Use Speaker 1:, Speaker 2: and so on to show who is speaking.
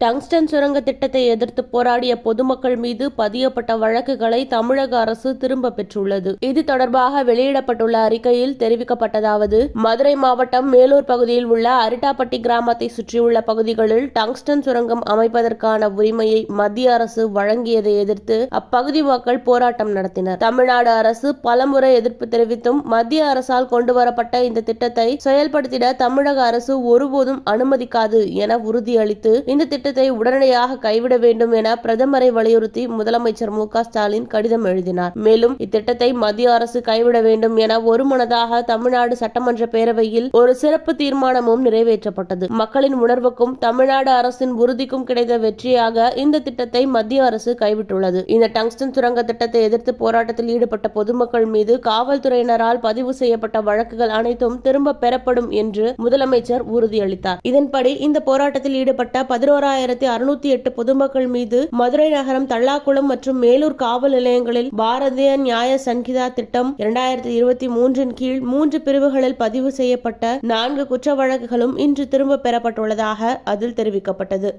Speaker 1: Tungsten சுரங்க திட்டத்தை எதிர்த்து போராடிய பொதுமக்கள் மீது பதியப்பட்ட வழக்குகளை தமிழக அரசு திரும்ப பெற்றுள்ளது. இது தொடர்பாக வெளியிடப்பட்டுள்ள அறிக்கையில் தெரிவிக்கப்பட்டதாவது: மதுரை மாவட்டம் மேலூர் பகுதியில் உள்ள அரிட்டாப்பட்டி கிராமத்தை சுற்றியுள்ள பகுதிகளில் டங்ஸ்டன் சுரங்கம் அமைப்பதற்கான உரிமையை மத்திய அரசு வழங்கியதை எதிர்த்து அப்பகுதி மக்கள் போராட்டம் நடத்தினர். தமிழ்நாடு அரசு பலமுறை எதிர்ப்பு தெரிவித்தும் மத்திய அரசால் கொண்டுவரப்பட்ட இந்த திட்டத்தை செயல்படுத்திட தமிழக அரசு ஒருபோதும் அனுமதிக்காது என உறுதியளித்து இந்த திட்டத்தை உடனடியாக கைவிட வேண்டும் என பிரதமரை வலியுறுத்தி முதலமைச்சர் மு.க. ஸ்டாலின் கடிதம் எழுதினார். மேலும் இத்திட்டத்தை மத்திய அரசு கைவிட வேண்டும் என ஒருமனதாக தமிழ்நாடு சட்டமன்ற பேரவையில் ஒரு சிறப்பு தீர்மானமும் நிறைவேற்றப்பட்டது. மக்களின் உணர்வுக்கும் தமிழ்நாடு அரசின் உறுதிக்கும் கிடைத்த வெற்றியாக இந்த திட்டத்தை மத்திய அரசு கைவிட்டுள்ளது. இந்த டங்ஸ்டன் சுரங்க திட்டத்தை எதிர்த்து போராட்டத்தில் ஈடுபட்ட பொதுமக்கள் மீது காவல்துறையினரால் பதிவு செய்யப்பட்ட வழக்குகள் அனைத்தும் திரும்ப பெறப்படும் என்று முதலமைச்சர் உறுதியளித்தார். இதன்படி இந்த போராட்டத்தில் ஈடுபட்ட 11,608 பொதுமக்கள் மீது மதுரை நகரம், தல்லாக்குளம் மற்றும் மேலூர் காவல் நிலையங்களில் பாரதிய நியாய சங்கிதா திட்டம் 2023 கீழ் 3 பிரிவுகளில் பதிவு செய்யப்பட்ட 4 குற்ற வழக்குகளும் இன்று திரும்ப பெறப்பட்டுள்ளதாக அதில் தெரிவிக்கப்பட்டது.